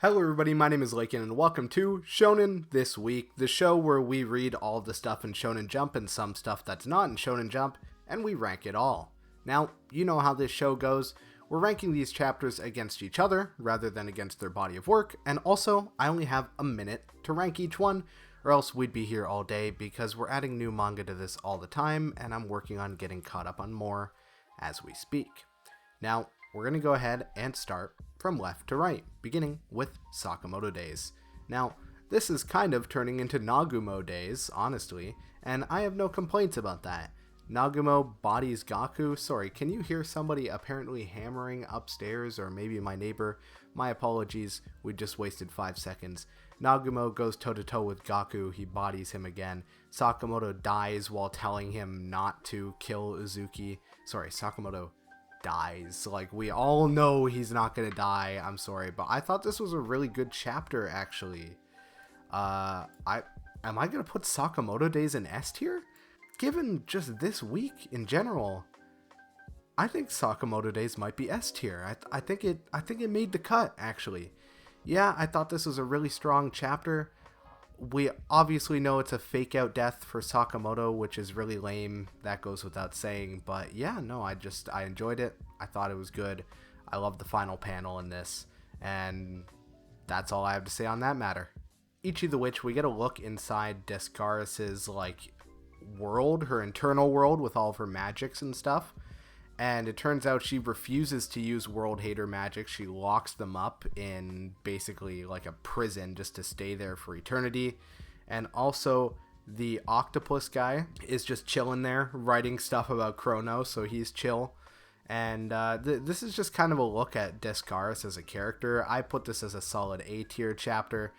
Hello everybody, my name is Lakin and welcome to Shonen This Week, the show where we read all the stuff in Shonen Jump and some stuff that's not in Shonen Jump, and we rank it all. Now, you know how this show goes. We're ranking these chapters against each other, rather than against their body of work, and also, I only have a minute to rank each one, or else we'd be here all day, because we're adding new manga to this all the time, and I'm working on getting caught up on more as we speak. Now, we're going to go ahead and start from left to right, beginning with Sakamoto Days. Now, this is kind of turning into Nagumo Days, honestly, and I have no complaints about that. Nagumo bodies Gaku. Sorry, can you hear somebody apparently hammering upstairs, or maybe my neighbor? My apologies, we just wasted 5 seconds. Nagumo goes toe-to-toe with Gaku, he bodies him again. Sakamoto dies while telling him not to kill Uzuki. Sorry, Sakamoto dies. Like, we all know he's not gonna die. I'm sorry, but I thought this was a really good chapter, actually. Am I gonna put Sakamoto Days in S tier? Given just this week in general, I think Sakamoto Days might be S tier. I think it made the cut, actually. Yeah, I thought this was a really strong chapter. We obviously know it's a fake out death for Sakamoto, which is really lame. That goes without saying. But yeah, no, I enjoyed it. I thought it was good. I love the final panel in this. And that's all I have to say on that matter. Ichi the Witch, we get a look inside Descaris' world, her internal world with all of her magics and stuff. And it turns out she refuses to use World Hater magic. She locks them up in basically like a prison just to stay there for eternity. And also the octopus guy is just chilling there writing stuff about Chrono, so he's chill. And this is just kind of a look at Descaris as a character. I put this as a solid A tier chapter.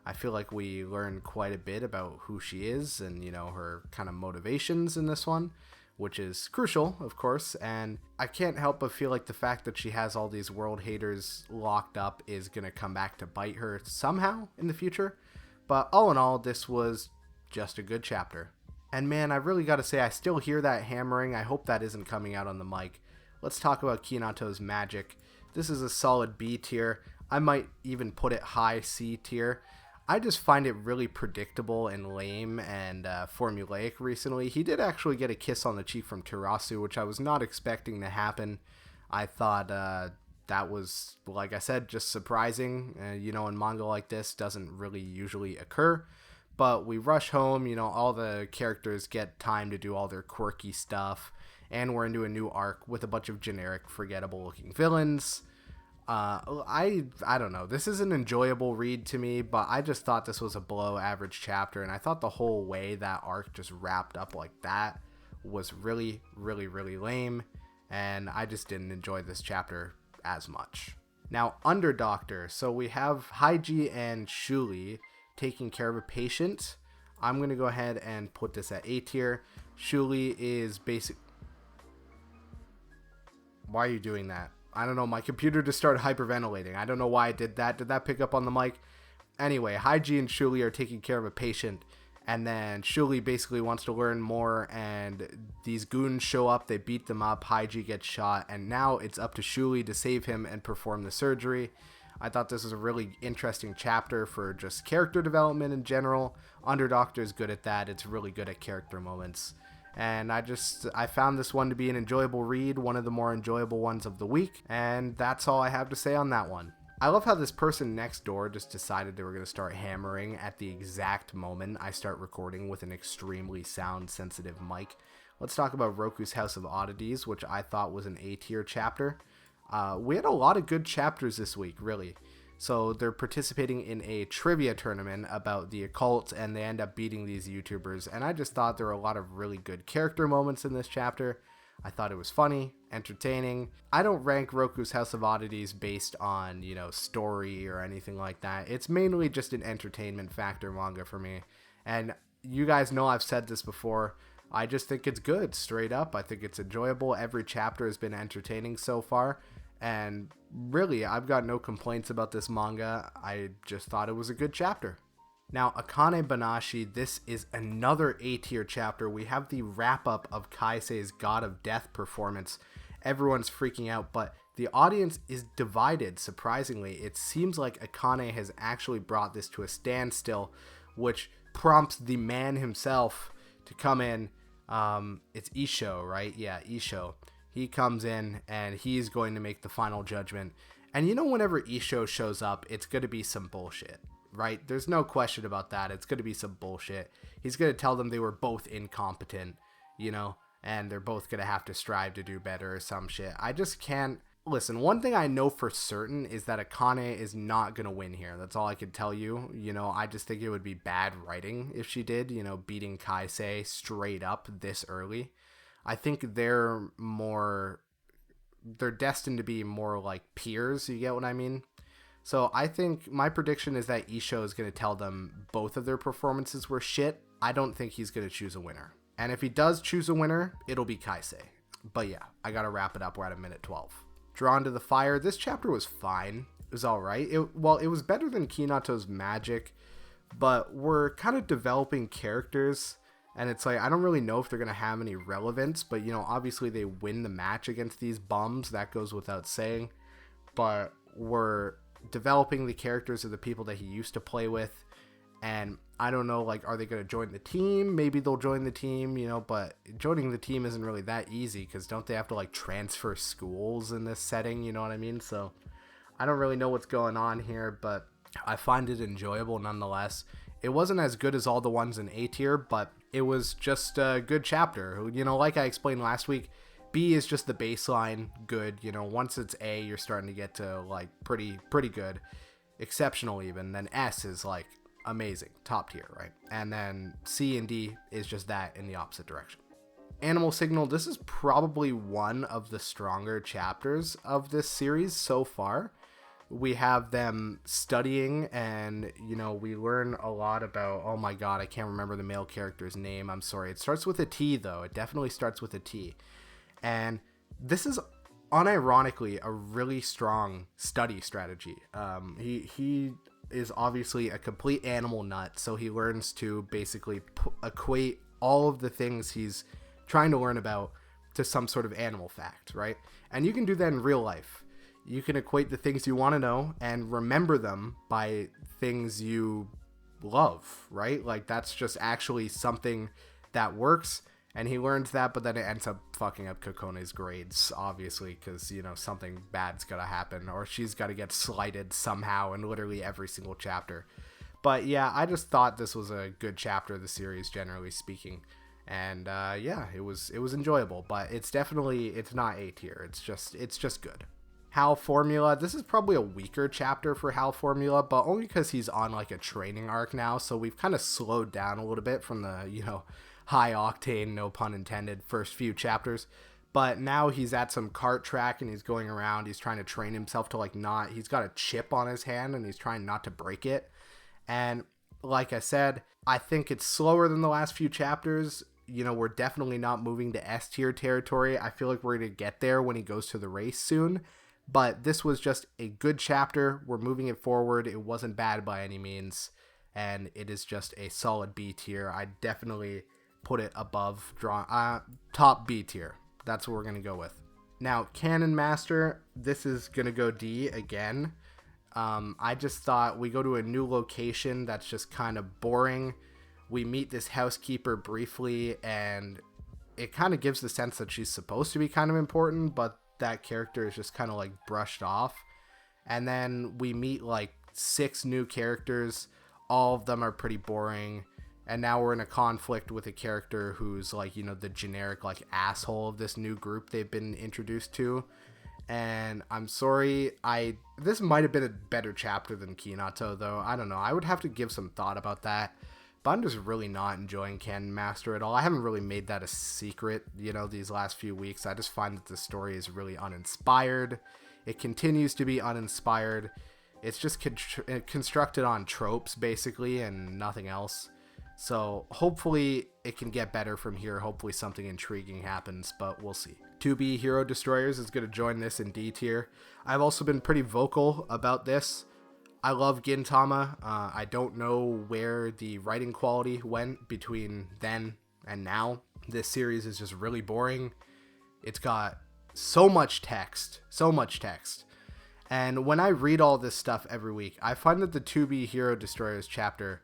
I feel like we learn quite a bit about who she is and, you know, her kind of motivations in this one, which is crucial, of course, and I can't help but feel like the fact that she has all these world haters locked up is going to come back to bite her somehow in the future. But all in all, this was just a good chapter. And man, I really got to say, I still hear that hammering. I hope that isn't coming out on the mic. Let's talk about Kinato's magic. This is a solid B tier. I might even put it high C tier. I just find it really predictable and lame and formulaic recently. He did actually get a kiss on the cheek from Terasu, which I was not expecting to happen. I thought that was, like I said, just surprising. You know, in manga like this, doesn't really usually occur. But we rush home, you know, all the characters get time to do all their quirky stuff. And we're into a new arc with a bunch of generic, forgettable looking villains. I don't know. This is an enjoyable read to me, but I just thought this was a below average chapter, and I thought the whole way that arc just wrapped up like that was really, really, really lame, and I just didn't enjoy this chapter as much. Now, Under Doctor. So we have Haiji and Shuli taking care of a patient. I'm going to go ahead and put this at A tier. Shuli is basic... Why are you doing that? I don't know, my computer just started hyperventilating. I don't know why I did that. Did that pick up on the mic? Anyway, Haiji and Shuli are taking care of a patient, and then Shuli basically wants to learn more, and these goons show up, they beat them up, Haiji gets shot, and now it's up to Shuli to save him and perform the surgery. I thought this was a really interesting chapter for just character development in general. Underdoctor is good at that. It's really good at character moments. And I found this one to be an enjoyable read, one of the more enjoyable ones of the week, and that's all I have to say on that one. I love how this person next door just decided they were going to start hammering at the exact moment I start recording with an extremely sound-sensitive mic. Let's talk about Roku's House of Oddities, which I thought was an A tier chapter. We had a lot of good chapters this week, really. So they're participating in a trivia tournament about the occult, and they end up beating these YouTubers. And I just thought there were a lot of really good character moments in this chapter. I thought it was funny, entertaining. I don't rank Roku's House of Oddities based on, you know, story or anything like that. It's mainly just an entertainment factor manga for me. And you guys know I've said this before. I just think it's good, straight up. I think it's enjoyable. Every chapter has been entertaining so far. And really, I've got no complaints about this manga. I just thought it was a good chapter. Now, Akane Banashi, this is another A tier chapter. We have the wrap up of Kaisei's God of Death performance. everyone's freaking out, but the audience is divided, surprisingly. It seems like Akane has actually brought this to a standstill, which prompts the man himself to come in. It's Isho, right? Yeah, Isho. He comes in, and he's going to make the final judgment. And you know, whenever Isho shows up, it's going to be some bullshit, right? There's no question about that. It's going to be some bullshit. He's going to tell them they were both incompetent, you know, and they're both going to have to strive to do better or some shit. I just can't. Listen, one thing I know for certain is that Akane is not going to win here. That's all I can tell you. You know, I just think it would be bad writing if she did, you know, beating Kaisei straight up this early. I think they're destined to be more like peers, you get what I mean? So I think my prediction is that Isho is going to tell them both of their performances were shit. I don't think he's going to choose a winner. And if he does choose a winner, it'll be Kaisei. But yeah, I got to wrap it up. We're at a minute 12. Drawn to the Fire. This chapter was fine. It was all right. It was better than Kinato's Magic, but we're kind of developing characters, and it's like, I don't really know if they're going to have any relevance, but, you know, obviously they win the match against these bums. That goes without saying. But we're developing the characters of the people that he used to play with, and I don't know, like, are they going to join the team? Maybe they'll join the team, you know, but joining the team isn't really that easy, because don't they have to, like, transfer schools in this setting, you know what I mean? So I don't really know what's going on here, but I find it enjoyable nonetheless. It wasn't as good as all the ones in A tier, but it was just a good chapter. You know, like I explained last week, B is just the baseline good, you know, once it's A, you're starting to get to, like, pretty good, exceptional even, then S is, like, amazing, top tier, right? And then C and D is just that in the opposite direction. Animal Signal, this is probably one of the stronger chapters of this series so far. We have them studying, and, you know, we learn a lot about, oh my god, I can't remember the male character's name, I'm sorry. It starts with a T, though. It definitely starts with a T. And this is unironically a really strong study strategy. He is obviously a complete animal nut, so he learns to basically equate all of the things he's trying to learn about to some sort of animal fact, right? And you can do that in real life. You can equate the things you want to know and remember them by things you love, right? Like, that's just actually something that works. And he learns that, but then it ends up fucking up Kokone's grades, obviously, because, you know, something bad's gotta happen, or she's gotta get slighted somehow in literally every single chapter. But yeah, I just thought this was a good chapter of the series, generally speaking. And yeah, it was enjoyable, but it's not A tier. It's just good. Hal Formula, this is probably a weaker chapter for Hal Formula, but only because he's on, like, a training arc now, so we've kind of slowed down a little bit from the, you know, high octane, no pun intended, first few chapters. But now he's at some kart track and he's going around. He's trying to train himself to, like, he's got a chip on his hand and he's trying not to break it. And like I said, I think it's slower than the last few chapters. You know, we're definitely not moving to S tier territory. I feel like we're going to get there when he goes to the race soon. But this was just a good chapter. We're moving it forward. It wasn't bad by any means. And it is just a solid B tier. I definitely put it above top B tier. That's what we're gonna go with. Now, Cannon Master, this is gonna go D again. I just thought we go to a new location that's just kind of boring. We meet this housekeeper briefly, and it kind of gives the sense that she's supposed to be kind of important, but that character is just kind of, like, brushed off. And then we meet, like, 6 new characters. All of them are pretty boring. And now we're in a conflict with a character who's, like, you know, the generic, like, asshole of this new group they've been introduced to. And I'm sorry, this might have been a better chapter than Kinato, though. I don't know. I would have to give some thought about that. But I'm just really not enjoying Cannon Master at all. I haven't really made that a secret, you know, these last few weeks. I just find that the story is really uninspired. It continues to be uninspired. It's just constructed on tropes, basically, and nothing else. So hopefully it can get better from here. Hopefully something intriguing happens, but we'll see. 2B Hero Destroyerz is going to join this in D tier. I've also been pretty vocal about this. I love Gintama. I don't know where the writing quality went between then and now. This series is just really boring. It's got so much text. So much text. And when I read all this stuff every week, I find that the 2B Hero Destroyerz chapter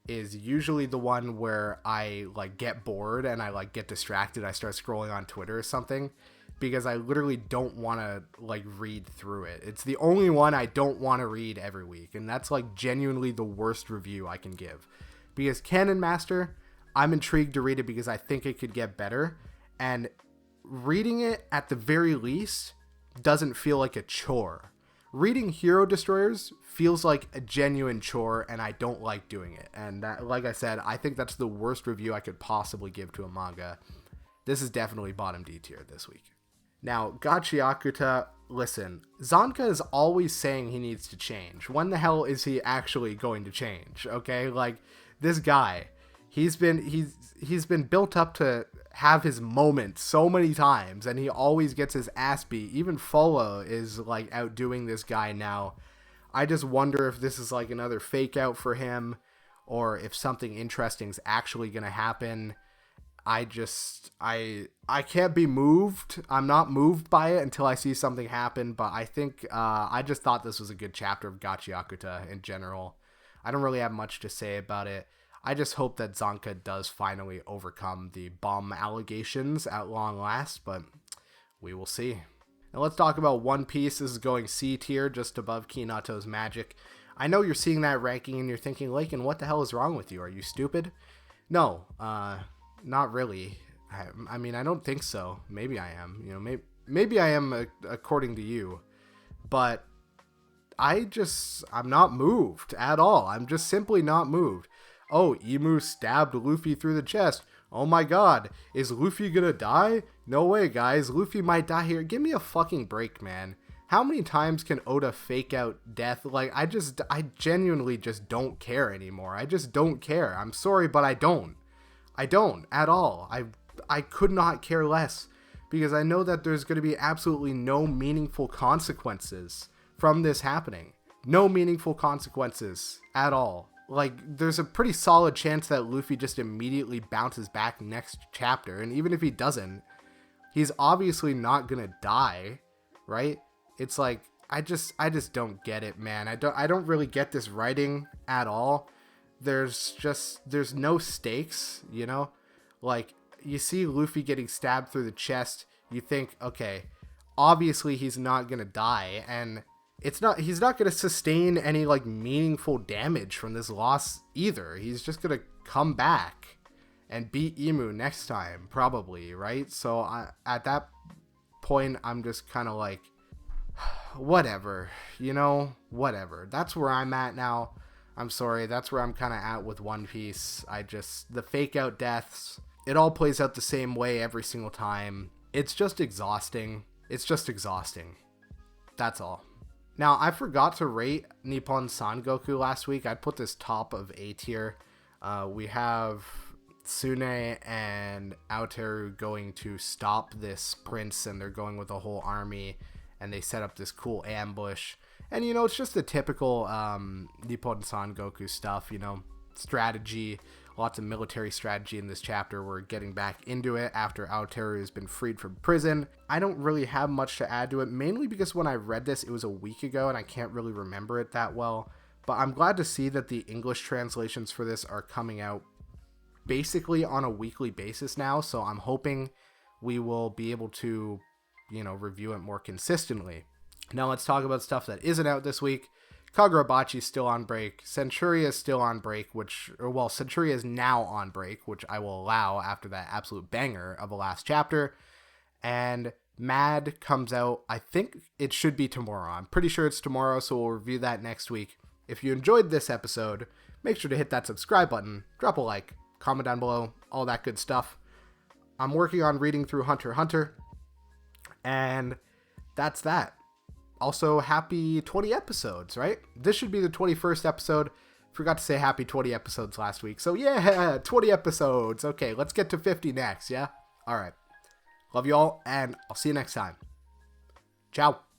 is usually the one where I like get bored and I like get distracted. I start scrolling on Twitter or something because I literally don't want to like read through it. It's the only one I don't want to read every week. And that's like genuinely the worst review I can give. Because Canon Master, I'm intrigued to read it because I think it could get better. And reading it at the very least doesn't feel like a chore. Reading Hero Destroyerz feels like a genuine chore, and I don't like doing it. And that, like I said, I think that's the worst review I could possibly give to a manga. This is definitely bottom D tier this week. Now, Gachiakuta, listen, Zanka is always saying he needs to change. When the hell is he actually going to change? Okay, like this guy, he's been built up to have his moment so many times, and he always gets his ass beat. Even Follow is like outdoing this guy now. I just wonder if this is like another fake out for him, or if something interesting is actually gonna happen. I can't be moved. I'm not moved by it until I see something happen. But I think I just thought this was a good chapter of Gachiakuta in general. I don't really have much to say about it. I just hope that Zanka does finally overcome the bomb allegations at long last, but we will see. Now let's talk about One Piece. This is going C tier, just above Kinato's Magic. I know you're seeing that ranking and you're thinking, Lakin, what the hell is wrong with you? Are you stupid? No, not really. I mean, I don't think so. Maybe I am. You know, maybe I am according to you, but I'm not moved at all. I'm just simply not moved. Oh, Imu stabbed Luffy through the chest. Oh my god, is Luffy gonna die? No way, guys. Luffy might die here. Give me a fucking break, man. How many times can Oda fake out death? Like, I genuinely just don't care anymore. I just don't care. I'm sorry, but I don't. I don't at all. I could not care less because I know that there's going to be absolutely no meaningful consequences from this happening. No meaningful consequences at all. Like, there's a pretty solid chance that Luffy just immediately bounces back next chapter. And even if he doesn't, he's obviously not going to die, right? It's like, I just don't get it, man. I don't really get this writing at all. There's no stakes, you know? Like, you see Luffy getting stabbed through the chest, you think, okay, obviously he's not going to die, and he's not going to sustain any like meaningful damage from this loss either. He's just going to come back and beat Imu next time, probably, right? So at that point, I'm just kind of like, whatever, you know, whatever. That's where I'm at now. I'm sorry, that's where I'm kind of at with One Piece. The fake out deaths, it all plays out the same way every single time. It's just exhausting. It's just exhausting. That's all. Now, I forgot to rate Nippon Sangoku last week. I'd put this top of A tier. We have Tsune and Aoteru going to stop this prince, and they're going with a whole army, and they set up this cool ambush. And, you know, it's just the typical Nippon Sangoku stuff, you know, strategy, lots of military strategy in this chapter. We're getting back into it after Aoteru has been freed from prison. I don't really have much to add to it, mainly because when I read this, it was a week ago, and I can't really remember it that well. But I'm glad to see that the English translations for this are coming out basically on a weekly basis now, so I'm hoping we will be able to, you know, review it more consistently. Now let's talk about stuff that isn't out this week. Kagurabachi is still on break. Centuria is still on break, Centuria is now on break, which I will allow after that absolute banger of the last chapter. And Mad comes out, I think it should be tomorrow. I'm pretty sure it's tomorrow, so we'll review that next week. If you enjoyed this episode, make sure to hit that subscribe button, drop a like, comment down below, all that good stuff. I'm working on reading through Hunter x Hunter, and that's that. Also, happy 20 episodes, right? This should be the 21st episode. Forgot to say happy 20 episodes last week. So yeah, 20 episodes. Okay, let's get to 50 next, yeah? All right. Love you all, and I'll see you next time. Ciao.